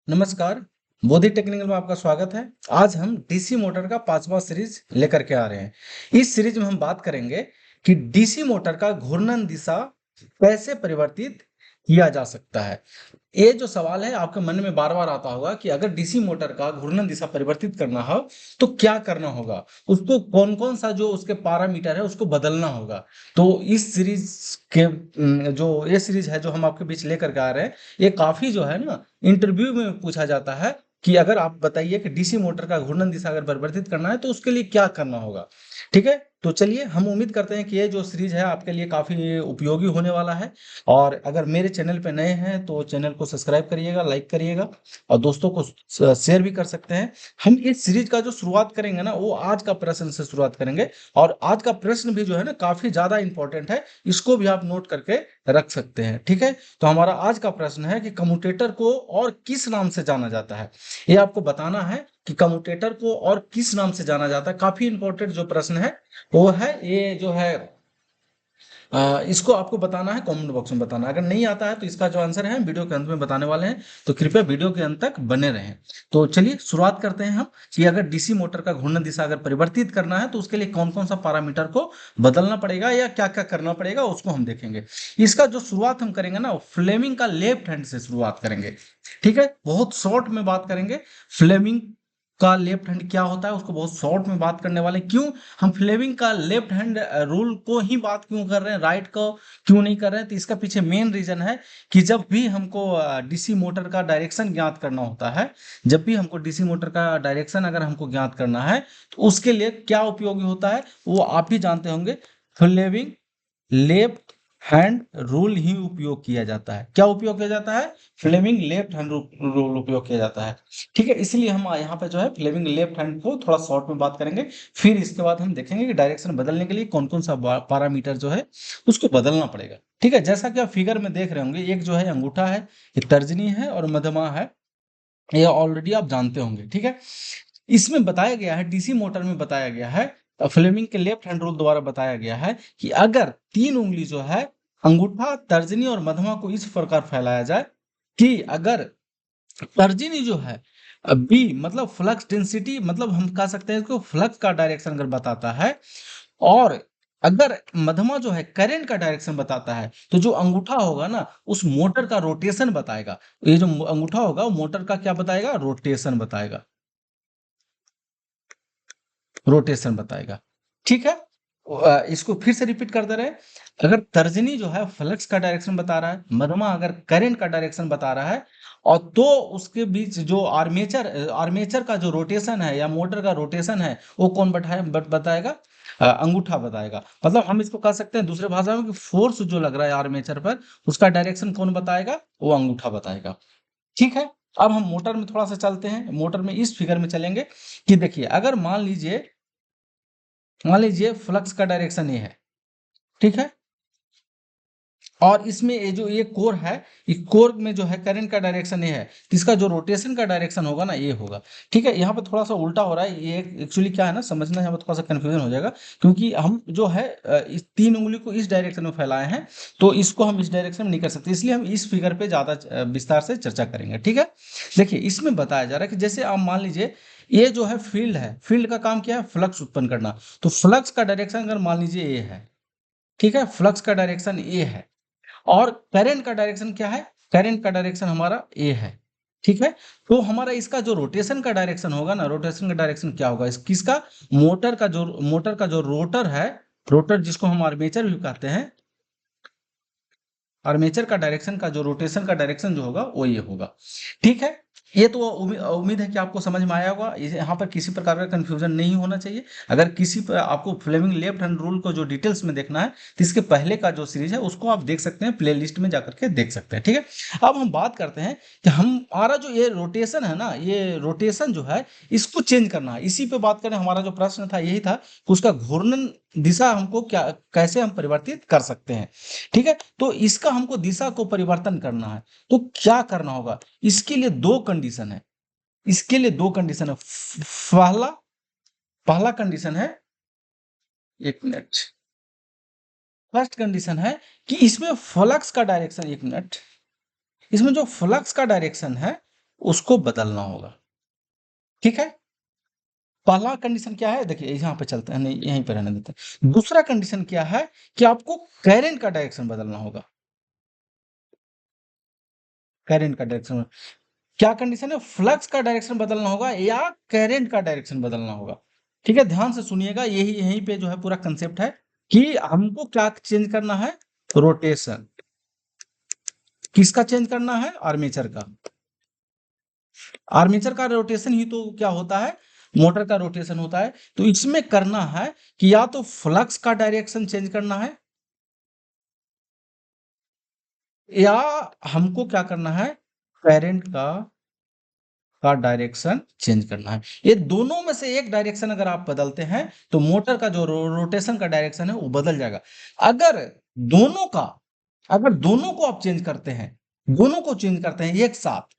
नमस्कार, बोधि टेक्निकल में आपका स्वागत है। आज हम डीसी मोटर का 5वां सीरीज लेकर के आ रहे हैं। इस सीरीज में हम बात करेंगे कि डीसी मोटर का घूर्णन दिशा कैसे परिवर्तित किया जा सकता है। ये जो सवाल है आपके मन में बार-बार आता होगा कि अगर डीसी मोटर का घूर्णन दिशा परिवर्तित करना हो, तो क्या करना होगा? उसको कौन-कौन सा जो उसके पैरामीटर है उसको बदलना होगा। तो इस सीरीज के जो ये सीरीज है जो हम आपके बीच लेकर के आ रहे हैं, ये काफ़ी जो है ना इंटरव्यू में पूछा जाता है कि अगर आप बताइए कि डीसी मोटर का घूर्णन दिशा अगर परिवर्तित करना है तो उसके लिए क्या करना होगा? ठीक है? तो चलिए हम उम्मीद करते हैं कि ये जो सीरीज है आपके लिए काफ़ी उपयोगी होने वाला है। और अगर मेरे चैनल पे नए हैं तो चैनल को सब्सक्राइब करिएगा, लाइक करिएगा और दोस्तों को शेयर भी कर सकते हैं। हम इस सीरीज का जो शुरुआत करेंगे ना वो आज का प्रश्न से शुरुआत करेंगे और आज का प्रश्न भी जो है ना काफ़ी ज़्यादा इंपॉर्टेंट है। इसको भी आप नोट करके रख सकते हैं। ठीक है? तो हमारा आज का प्रश्न है कि कम्यूटेटर को और किस नाम से जाना जाता है? ये आपको बताना है कि कम्यूटेटर को और किस नाम से जाना जाता है। काफ़ी इंपॉर्टेंट जो प्रश्न है वो है ये जो है इसको आपको बताना है, कमेंट बॉक्स में बताना है। अगर नहीं आता है तो इसका जो आंसर है वीडियो के अंत में बताने वाले हैं, तो कृपया वीडियो के अंत तक बने रहें। तो चलिए शुरुआत करते हैं हम कि अगर डीसी मोटर का घूर्णन दिशा अगर परिवर्तित करना है तो उसके लिए कौन-कौन सा पैरामीटर को बदलना पड़ेगा या क्या-क्या करना पड़ेगा उसको हम देखेंगे। इसका जो शुरुआत हम करेंगे ना फ्लेमिंग का लेफ्ट हैंड से शुरुआत करेंगे। ठीक है? बहुत शॉर्ट में बात करेंगे। फ्लेमिंग का लेफ्ट हैंड क्या होता है उसको बहुत शॉर्ट में बात करने वाले हैं। क्यों हम फ्लेमिंग का लेफ्ट हैंड रूल को ही बात क्यों कर रहे हैं, राइट को क्यों नहीं कर रहे हैं? तो इसका पीछे मेन रीजन है कि जब भी हमको डीसी मोटर का डायरेक्शन ज्ञात करना होता है, जब भी हमको डीसी मोटर का डायरेक्शन अगर हमको ज्ञात करना है तो उसके लिए क्या उपयोगी होता है वो आप भी जानते होंगे। फ्लेमिंग लेफ्ट हैंड रूल ही उपयोग किया जाता है। क्या उपयोग किया जाता है? फ्लेमिंग लेफ्ट हैंड रूल उपयोग किया जाता है। ठीक है? इसलिए हम यहाँ पे जो है फ्लेमिंग लेफ्ट हैंड को थोड़ा शॉर्ट में बात करेंगे। फिर इसके बाद हम देखेंगे कि डायरेक्शन बदलने के लिए कौन-कौन सा पैरामीटर जो है उसको बदलना पड़ेगा। ठीक है? जैसा कि आप फिगर में देख रहे होंगे, एक जो है अंगूठा है, एक तर्जनी है और मध्यमा है। ये ऑलरेडी आप जानते होंगे। ठीक है? इसमें बताया गया है, डीसी मोटर में बताया गया है, फ्लेमिंग के लेफ्ट हैंड रूल द्वारा बताया गया है कि अगर 3 उँगली जो है अंगूठा, तर्जनी और मध्यमा को इस प्रकार फैलाया जाए कि अगर तर्जनी जो है बी मतलब फ्लक्स डेंसिटी मतलब हम कह सकते हैं इसको फ्लक्स का डायरेक्शन अगर बताता है और अगर मध्यमा जो है करंट का डायरेक्शन बताता है तो जो अंगूठा होगा ना उस मोटर का रोटेशन बताएगा। ये जो अंगूठा होगा वो मोटर का क्या बताएगा? रोटेशन बताएगा। रोटेशन बताएगा। ठीक है? इसको फिर से रिपीट कर दे रहे हैं। अगर तर्जनी जो है फ्लक्स का डायरेक्शन बता रहा है, मध्यमा अगर करंट का डायरेक्शन बता रहा है और तो उसके बीच जो आर्मेचर का जो रोटेशन है या मोटर का रोटेशन है, वो कौन बताएगा? अंगूठा बताएगा। मतलब हम इसको कह सकते हैं दूसरे भाषा में कि फोर्स जो लग रहा है आर्मेचर पर, उसका डायरेक्शन कौन बताएगा? वो अंगूठा बताएगा। ठीक है? अब हम मोटर में थोड़ा-सा चलते हैं। मोटर में इस फिगर में चलेंगे कि देखिए अगर मान लीजिए फ्लक्स का डायरेक्शन ये है, ठीक है? और इसमें ये जो ये कोर है, ये कोर में जो है करंट का डायरेक्शन ये है, तो इसका जो रोटेशन का डायरेक्शन होगा ना ये होगा। ठीक है? यहाँ पे थोड़ा-सा उल्टा हो रहा है, ये एक्चुअली क्या है ना समझना यहाँ पे थोड़ा-सा कन्फ्यूजन हो जाएगा क्योंकि हम जो है इस 3 उँगली को इस डायरेक्शन में फैलाए हैं, तो इसको हम इस डायरेक्शन में नहीं कर सकते, इसलिए हम इस फिगर पे ज़्यादा विस्तार से चर्चा करेंगे। ठीक है? देखिए इसमें बताया जा रहा है कि जैसे आप मान लीजिए ये जो है फ़ील्ड है, फ़ील्ड का काम क्या है? फ्लक्स उत्पन्न करना। तो फ्लक्स का डायरेक्शन अगर मान लीजिए ये है, ठीक है? फ्लक्स का डायरेक्शन ये है और करंट का डायरेक्शन क्या है? करंट का डायरेक्शन हमारा ये है। ठीक है? तो हमारा इसका जो रोटेशन का डायरेक्शन होगा ना, रोटेशन का डायरेक्शन क्या होगा? इस किसका? मोटर का जो रोटर है, रोटर जिसको हम आर्मेचर भी कहते हैं, आर्मेचर का डायरेक्शन का जो रोटेशन का डायरेक्शन जो होगा वो ये होगा। ठीक है? ये तो उम्मीद है कि आपको समझ में आया होगा। यहाँ पर किसी प्रकार का कन्फ्यूजन नहीं होना चाहिए। अगर किसी पर आपको फ्लेमिंग लेफ्ट हैंड रूल को जो डिटेल्स में देखना है तो इसके पहले का जो सीरीज है उसको आप देख सकते हैं, प्लेलिस्ट में जाकर के देख सकते हैं। ठीक है? अब हम बात करते हैं कि हमारा जो ये रोटेशन है ना, ये रोटेशन जो है इसको चेंज करना है। इसी पे बात करें, हमारा जो प्रश्न था यही था कि उसका घूर्णन दिशा हमको क्या कैसे हम परिवर्तित कर सकते हैं। ठीक है? तो इसका हमको दिशा को परिवर्तन करना है, तो क्या करना होगा? इसके लिए 2 कंडीशन है। इसके लिए 2 कंडीशन है। पहला पहला कंडीशन है, 1 मिनट। फर्स्ट कंडीशन है कि इसमें फ्लक्स का डायरेक्शन, 1 मिनट। इसमें जो फ्लक्स का डायरेक्शन है उसको बदलना होगा। ठीक है, पहला कंडीशन क्या है, देखिए यहाँ पे चलते हैं, नहीं यहीं पे रहने देते हैं। दूसरा कंडीशन क्या है कि आपको करंट का डायरेक्शन बदलना होगा। करंट का डायरेक्शन, क्या कंडीशन है, फ्लक्स का डायरेक्शन बदलना होगा या करंट का डायरेक्शन बदलना होगा। ठीक है, ध्यान से सुनिएगा, यही यहीं पे जो है पूरा कंसेप्ट है कि हमको क्या चेंज करना है, रोटेशन। किसका चेंज करना है, आर्मेचर का। आर्मेचर का रोटेशन ही तो क्या होता है, मोटर का रोटेशन होता है। तो इसमें करना है कि या तो फ्लक्स का डायरेक्शन चेंज करना है या हमको क्या करना है, करंट का डायरेक्शन चेंज करना है। ये दोनों में से एक डायरेक्शन अगर आप बदलते हैं तो मोटर का जो रोटेशन का डायरेक्शन है वो बदल जाएगा। अगर दोनों का, अगर दोनों को आप चेंज करते हैं, दोनों को चेंज करते हैं एक साथ,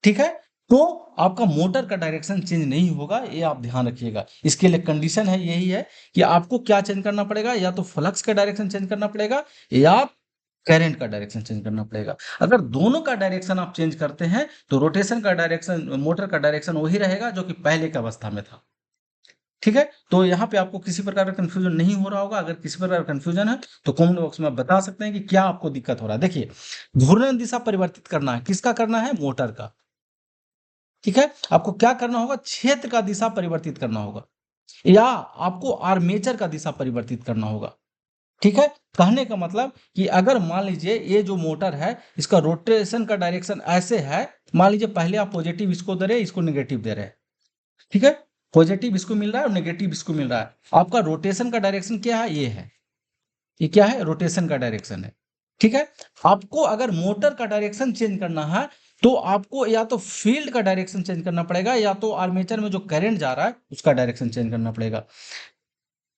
ठीक है, तो आपका मोटर का डायरेक्शन चेंज नहीं होगा, ये आप ध्यान रखिएगा। इसके लिए कंडीशन है, यही है कि आपको क्या चेंज करना पड़ेगा, या तो फ्लक्स का डायरेक्शन चेंज करना पड़ेगा या करंट का डायरेक्शन चेंज करना पड़ेगा। अगर दोनों का डायरेक्शन आप चेंज करते हैं तो रोटेशन का डायरेक्शन, मोटर का डायरेक्शन वही रहेगा जो कि पहले की अवस्था में था। ठीक है, तो यहाँ पे आपको किसी प्रकार का कंफ्यूजन नहीं हो रहा होगा। अगर किसी प्रकार का कंफ्यूजन है तो कमेंट बॉक्स में आप बता सकते हैं कि क्या आपको दिक्कत हो रहा है। देखिए, घूर्णन दिशा परिवर्तित करना है, किसका करना है, मोटर का। ठीक है, आपको क्या करना होगा, क्षेत्र का दिशा परिवर्तित करना होगा या आपको आर्मेचर का दिशा परिवर्तित करना होगा। ठीक है, कहने का मतलब कि अगर मान लीजिए ये जो मोटर है इसका रोटेशन का डायरेक्शन ऐसे है, मान लीजिए पहले आप पॉजिटिव इसको दे रहे हैं, इसको नेगेटिव दे रहे हैं। ठीक है, पॉजिटिव इसको मिल रहा है और नेगेटिव इसको मिल रहा है। आपका रोटेशन का डायरेक्शन क्या है, ये है, ये क्या है, रोटेशन का डायरेक्शन है। ठीक है, आपको अगर मोटर का डायरेक्शन चेंज करना है तो आपको या तो फील्ड का डायरेक्शन चेंज करना पड़ेगा या तो आर्मेचर में जो करंट जा रहा है उसका डायरेक्शन चेंज करना पड़ेगा।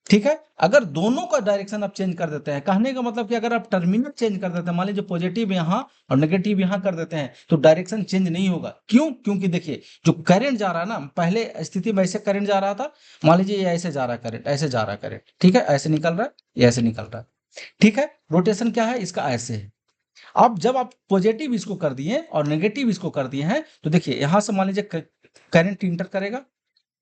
ठीक है, अगर दोनों का डायरेक्शन आप चेंज कर देते हैं, कहने का मतलब कि अगर आप टर्मिनल चेंज कर देते हैं, मान लीजिए पॉजिटिव यहाँ और नेगेटिव यहाँ कर देते हैं, तो डायरेक्शन चेंज नहीं होगा। क्यों, क्योंकि देखिए जो करंट जा रहा है ना, पहले स्थिति में ऐसे करंट जा रहा था, मान लीजिए ये ऐसे जा रहा है करंट, ऐसे जा रहा है करंट, ठीक है, ऐसे निकल रहा है, ये ऐसे निकल रहा है। ठीक है, रोटेशन क्या है इसका, ऐसे है। अब जब आप पॉजिटिव इसको कर दिए और नेगेटिव इसको कर दिए हैं, तो देखिए यहां से मान लीजिए करंट इंटर करेगा,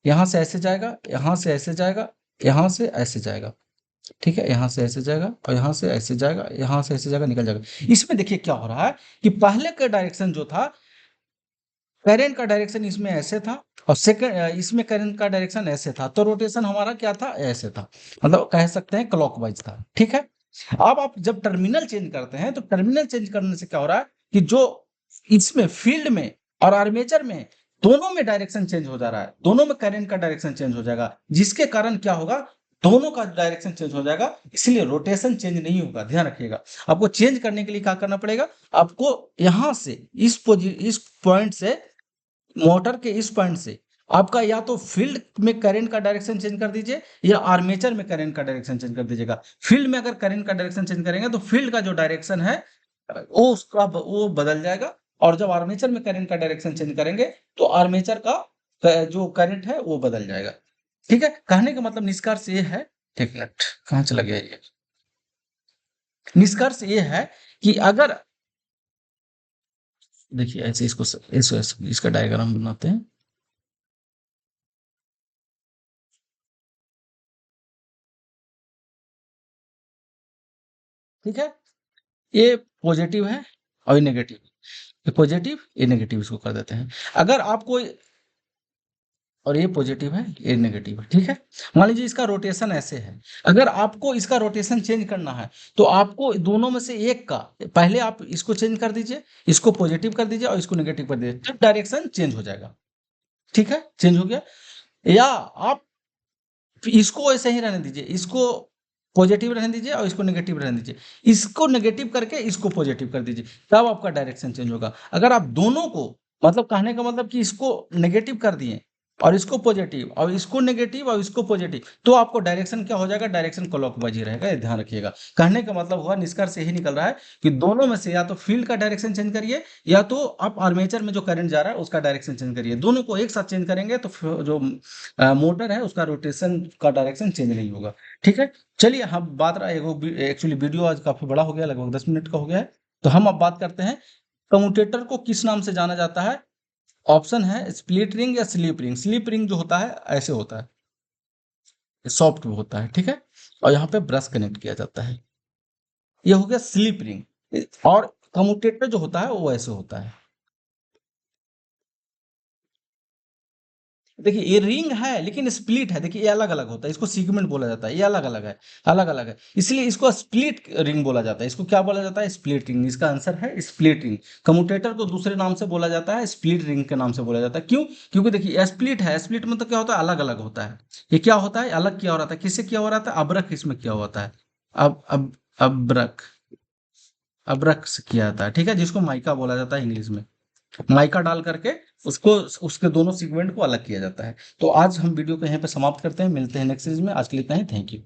यहां से ऐसे जाएगा, यहां से ऐसे जाएगा, यहां से ऐसे जाएगा। ठीक है, यहाँ से ऐसे जाएगा और यहाँ से ऐसे जाएगा, यहाँ से ऐसे जाएगा, निकल जाएगा। इसमें देखिए क्या हो रहा है कि पहले का डायरेक्शन जो था, करंट का डायरेक्शन इसमें ऐसे था और सेकंड इसमें करंट का डायरेक्शन ऐसे था, तो रोटेशन हमारा क्या था, ऐसे था, मतलब कह सकते हैं क्लॉकवाइज था। ठीक है, अब आप जब टर्मिनल चेंज करते हैं तो टर्मिनल चेंज करने से क्या हो रहा है कि जो इसमें फील्ड में और आर्मेचर में दोनों में डायरेक्शन चेंज हो जा रहा है, दोनों में करंट का डायरेक्शन चेंज हो जाएगा, जिसके कारण क्या होगा, दोनों का डायरेक्शन चेंज हो जाएगा, इसलिए रोटेशन चेंज नहीं होगा। ध्यान रखिएगा, आपको चेंज करने के लिए क्या करना पड़ेगा, आपको यहां से इस पॉइंट से, मोटर के इस पॉइंट से आपका या तो फील्ड में करंट का डायरेक्शन चेंज कर दीजिए या आर्मेचर में करंट का डायरेक्शन चेंज कर दीजिएगा। फील्ड में अगर करंट का डायरेक्शन चेंज करेंगे तो फील्ड का जो डायरेक्शन है वो उसका वो बदल जाएगा, और जब आर्मेचर में करंट का डायरेक्शन चेंज करेंगे तो आर्मेचर का जो करंट है वो बदल जाएगा। ठीक है, कहने का मतलब निष्कर्ष ये है, एक मिनट कहाँ चला गया ये, निष्कर्ष ये है कि अगर देखिए ऐसे इसको इसका डायग्राम बनाते हैं। ठीक है, ये पॉजिटिव है और ये नेगेटिव, ये पॉजिटिव ये नेगेटिव, इसको कर देते हैं। अगर आपको, और ये पॉजिटिव है ये नेगेटिव है, ठीक है, मान लीजिए इसका रोटेशन ऐसे है, अगर आपको इसका रोटेशन चेंज करना है तो आपको दोनों में से एक का, पहले आप इसको चेंज कर दीजिए, इसको पॉजिटिव कर दीजिए और इसको नेगेटिव कर दीजिए, तब डायरेक्शन चेंज हो जाएगा। ठीक है, चेंज हो गया, या आप इसको ऐसे ही रहने दीजिए, इसको पॉजिटिव रहने दीजिए और इसको नेगेटिव रहने दीजिए, इसको नेगेटिव करके इसको पॉजिटिव कर दीजिए, तब आपका डायरेक्शन चेंज होगा। अगर आप दोनों को, मतलब कहने का मतलब कि इसको नेगेटिव कर दिए और इसको पॉजिटिव और इसको नेगेटिव और इसको पॉजिटिव, तो आपको डायरेक्शन क्या हो जाएगा, डायरेक्शन क्लॉकवाइज ही रहेगा, ये ध्यान रखिएगा। कहने का मतलब हुआ, निष्कर्ष यही निकल रहा है कि दोनों में से या तो फील्ड का डायरेक्शन चेंज करिए या तो आप आर्मेचर में जो करंट जा रहा है उसका डायरेक्शन चेंज करिए, दोनों को एक साथ चेंज करेंगे तो जो मोटर है उसका रोटेशन का डायरेक्शन चेंज नहीं होगा। ठीक है, चलिए हम बात रहा एक्चुअली वीडियो आज काफी बड़ा हो गया, लगभग 10 मिनट का हो गया है, तो हम अब बात करते हैं कम्यूटेटर को किस नाम से जाना जाता है, ऑप्शन है स्प्लिट रिंग या स्लीप रिंग। स्लीप रिंग जो होता है ऐसे होता है, सॉफ्ट होता है, ठीक है, और यहाँ पे ब्रश कनेक्ट किया जाता है, ये हो गया स्लीप रिंग। और कम्यूटेटर जो होता है वो ऐसे होता है। देखिए ये रिंग है लेकिन स्प्लिट है, देखिए ये अलग अलग होता है, इसको सीगमेंट बोला जाता है, ये अलग अलग है, अलग अलग है, इसलिए इसको स्प्लिट रिंग बोला जाता है। इसको क्या बोला जाता है? Split ring. इसका आंसर है स्प्लिट रिंग। कम्यूटेटर को दूसरे नाम से बोला जाता है, स्प्लिट रिंग के नाम से बोला जाता है। क्यों? क्योंकि देखिए स्प्लिट है, स्प्लिट मतलब क्या होता है? अलग अलग होता है। ये क्या होता है? अलग किया हो रहा था। किससे किया हो रहा था? अब्रक इसमें किया हुआ था। अब अब्रक, अब्रक से किया जाता है, ठीक है, जिसको माइका बोला जाता है इंग्लिश में। माइका डाल करके उसको, उसके दोनों सेगमेंट को अलग किया जाता है। तो आज हम वीडियो को यहीं पे समाप्त करते हैं, मिलते हैं नेक्स्ट सीरीज में। आज के लिए इतना ही, थैंक यू।